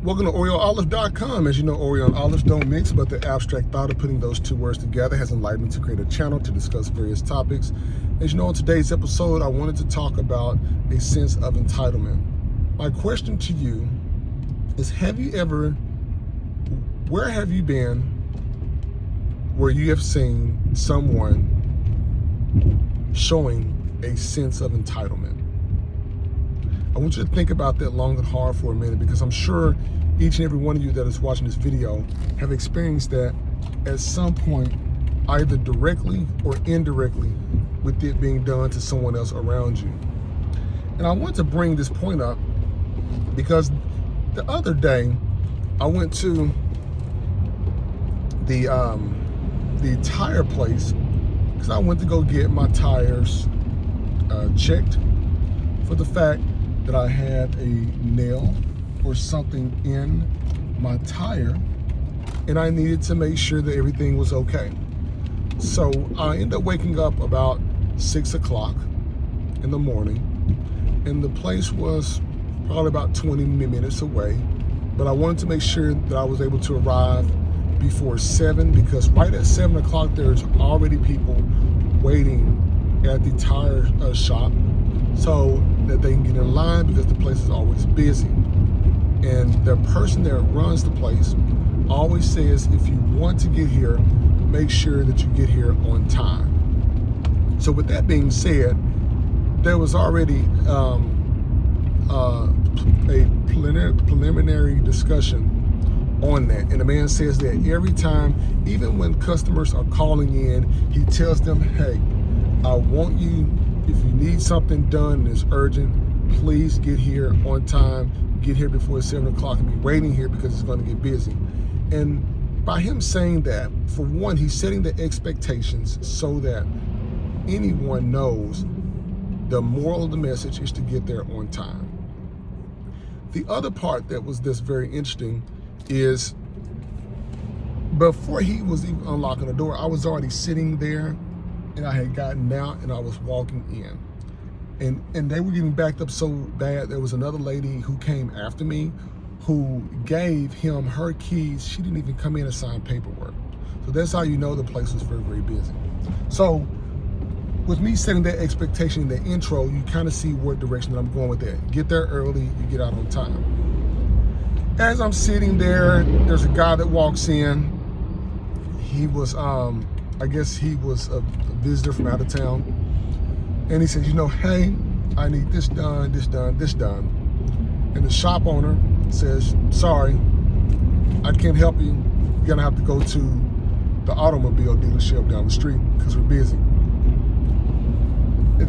Welcome to OreoOlive.com. As you know, Oreo and olives don't mix, but the abstract thought of putting those two words together has enlightened me to create a channel to discuss various topics. As you know, in today's episode, I wanted to talk about a sense of entitlement. My question to you is, where have you been where you have seen someone showing a sense of entitlement? I want you to think about that long and hard for a minute, because I'm sure each and every one of you that is watching this video have experienced that at some point, either directly or indirectly, with it being done to someone else around you. And I want to bring this point up because the other day I went to the tire place because I went to go get my tires checked for the fact that I had a nail or something in my tire, and I needed to make sure that everything was okay. So I ended up waking up about 6 o'clock in the morning, and the place was probably about 20 minutes away, but I wanted to make sure that I was able to arrive before 7, because right at 7 o'clock there's already people waiting at the tire shop so that they can get in line, because the place is always busy. And the person that runs the place always says, if you want to get here, make sure that you get here on time. So with that being said, there was already a preliminary discussion on that. And the man says that every time, even when customers are calling in, he tells them, hey, I want you, if you need something done and it's urgent, please get here on time, get here before 7 o'clock and be waiting here because it's going to get busy. And by him saying that, for one, he's setting the expectations so that anyone knows the moral of the message is to get there on time. The other part that's very interesting is, before he was even unlocking the door, I was already sitting there, and I had gotten out and I was walking in. And they were getting backed up so bad, there was another lady who came after me who gave him her keys. She didn't even come in and sign paperwork. So that's how you know the place was very, very busy. So with me setting that expectation in the intro, you kind of see what direction that I'm going with that. Get there early, you get out on time. As I'm sitting there, there's a guy that walks in. He was, I guess he was a visitor from out of town. And he said, you know, hey, I need this done, this done, this done. And the shop owner says, sorry, I can't help you. You're gonna have to go to the automobile dealership down the street because we're busy.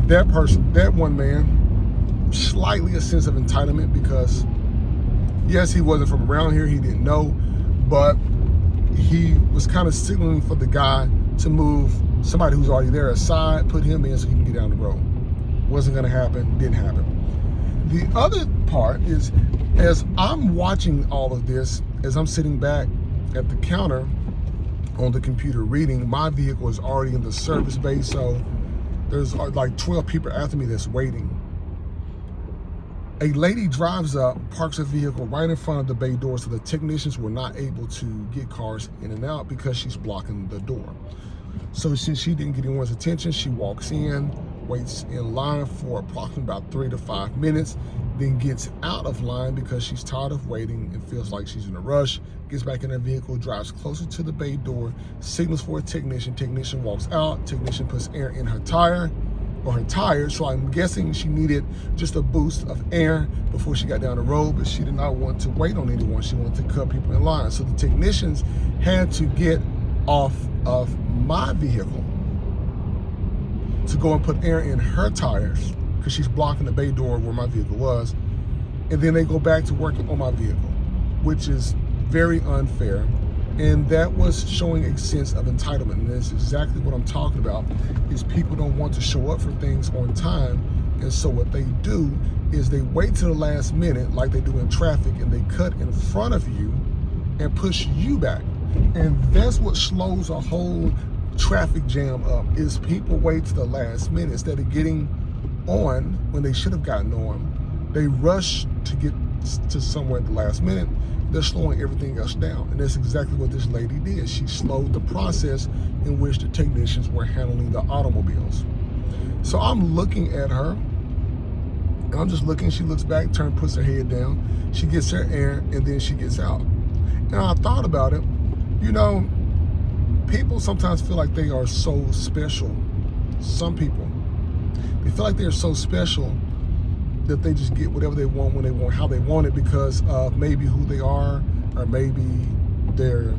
That person, that one man, slightly a sense of entitlement, because yes, he wasn't from around here, he didn't know, but he was kind of signaling for the guy to move somebody who's already there aside, put him in so he can get down the road. Wasn't gonna happen, didn't happen. The other part is, as I'm watching all of this, as I'm sitting back at the counter on the computer reading, my vehicle is already in the service bay, so there's like 12 people after me that's waiting. A lady drives up, parks her vehicle right in front of the bay door, so the technicians were not able to get cars in and out because she's blocking the door. So since she didn't get anyone's attention, she walks in, waits in line for approximately about 3 to 5 minutes, then gets out of line because she's tired of waiting and feels like she's in a rush, gets back in her vehicle, drives closer to the bay door, signals for a technician, technician walks out, technician puts air in her tire, or her tires, so I'm guessing she needed just a boost of air before she got down the road, but she did not want to wait on anyone. She wanted to cut people in line. So the technicians had to get off of my vehicle to go and put air in her tires because she's blocking the bay door where my vehicle was. And then they go back to working on my vehicle, which is very unfair. And that was showing a sense of entitlement. And that's exactly what I'm talking about, is people don't want to show up for things on time. And so what they do is they wait till the last minute, like they do in traffic, and they cut in front of you and push you back. And that's what slows a whole traffic jam up, is people wait to the last minute. Instead of getting on when they should have gotten on, they rush to get to somewhere at the last minute, they're slowing everything else down. And that's exactly what this lady did. She slowed the process in which the technicians were handling the automobiles. So I'm looking at her, and I'm just looking. She looks back, puts her head down. She gets her air, and then she gets out. And I thought about it. You know, people sometimes feel like they are so special. Some people, they feel like they're so special that they just get whatever they want, when they want, how they want it, because of maybe who they are, or maybe their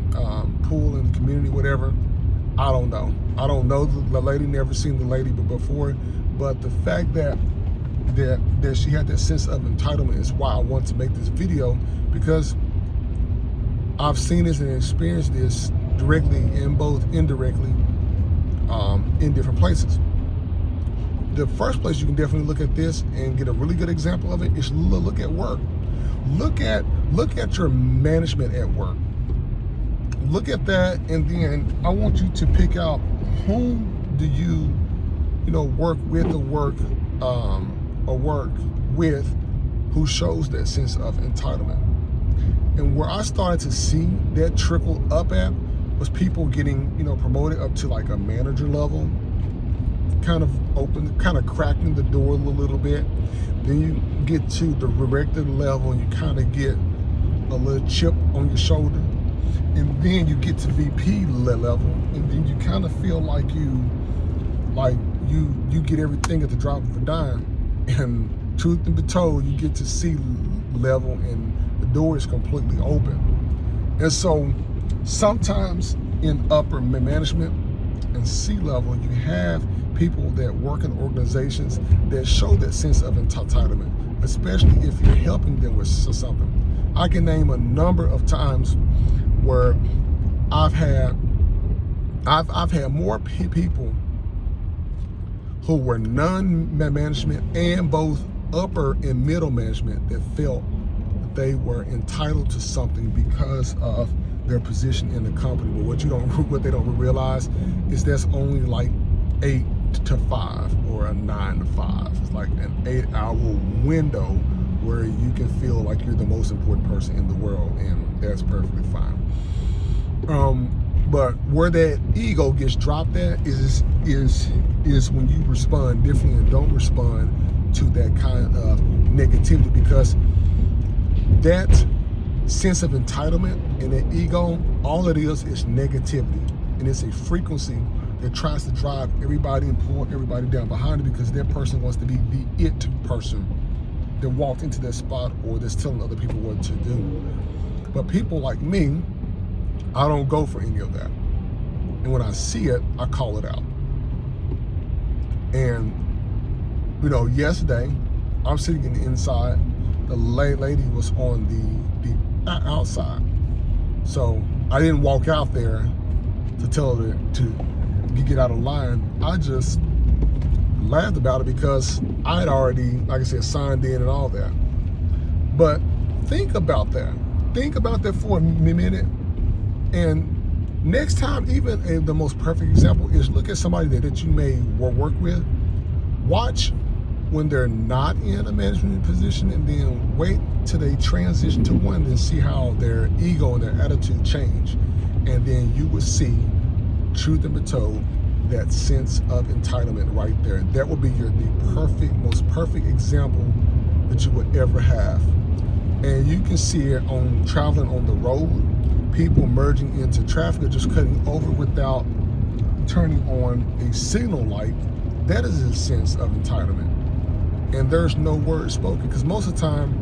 pull in the community, whatever. I don't know. I don't know the lady, never seen the lady before, but the fact that she had that sense of entitlement is why I want to make this video, because I've seen this and experienced this directly and both indirectly in different places. The first place you can definitely look at this and get a really good example of it is look at work. Look at your management at work. Look at that, and then I want you to pick out whom do you work with or work with who shows that sense of entitlement. And where I started to see that trickle up at was people getting promoted up to like a manager level, kind of cracking the door a little bit. Then you get to the director level and you kind of get a little chip on your shoulder. And then you get to VP level, and then you kind of feel like you get everything at the drop of a dime. And truth be told, you get to C level and the door is completely open. And so sometimes in upper management and C level, you have people that work in organizations that show that sense of entitlement, especially if you're helping them with something. I can name a number of times where I've had more people who were non-management and both upper and middle management that felt they were entitled to something because of their position in the company. But what they don't realize is that's only like 8 to 5 or a 9 to 5. It's like an 8-hour window where you can feel like you're the most important person in the world, and that's perfectly fine. But where that ego gets dropped at is when you respond differently and don't respond to that kind of negativity, because that sense of entitlement and that ego, all it is negativity, and it's a frequency that tries to drive everybody and pull everybody down behind it, because that person wants to be the it person that walked into that spot or that's telling other people what to do. But people like me, I don't go for any of that. And when I see it, I call it out. And, yesterday, I'm sitting in the inside. The lady was on the outside. So I didn't walk out there to tell her to get out of line. I just laughed about it because I had already, like I said, signed in and all that. But think about that. Think about that for a minute. And next time, even the most perfect example is look at somebody that you may work with. Watch when they're not in a management position, and then wait till they transition to one, then see how their ego and their attitude change. And then you will see, truth be told, that sense of entitlement right there. That will be the most perfect example that you would ever have. And you can see it on traveling on the road, people merging into traffic or just cutting over without turning on a signal light. That is a sense of entitlement. And there's no word spoken, because most of the time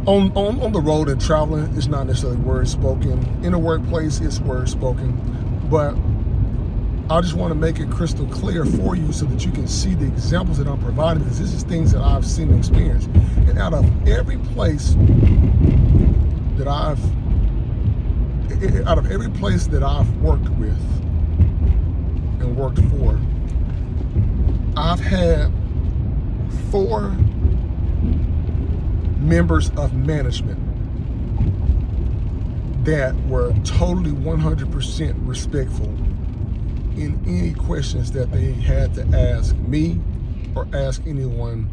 on the road and traveling, it's not necessarily word spoken. In a workplace, it's word spoken. But I just want to make it crystal clear for you so that you can see the examples that I'm providing, because this is things that I've seen and experienced. And out of every place that I've worked with and worked for, I've had 4 members of management that were totally 100% respectful in any questions that they had to ask me or ask anyone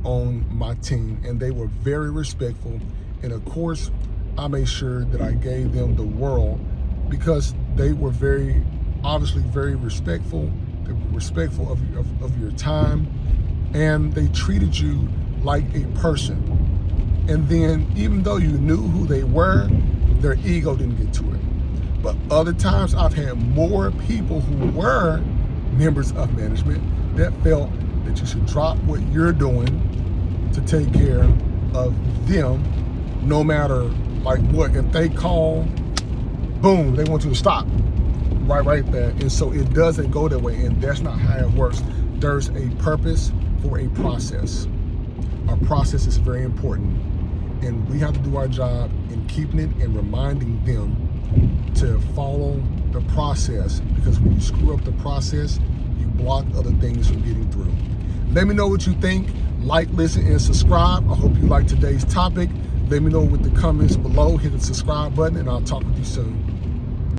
on my team. And they were very respectful, And of course, I made sure that I gave them the world because they were obviously very respectful. They were respectful of your time, and they treated you like a person. And then even though you knew who they were, their ego didn't get to it. But other times I've had more people who were members of management that felt that you should drop what you're doing to take care of them, no matter like what. If they call, boom, they want you to stop right there. And so it doesn't go that way, and that's not how it works. There's a purpose for a process. Our process is very important, and we have to do our job in keeping it and reminding them to follow the process, because when you screw up the process, you block other things from getting through. Let me know what you think. Like, listen, and subscribe. I hope you like today's topic. Let me know with the comments below. Hit the subscribe button, and I'll talk with you soon.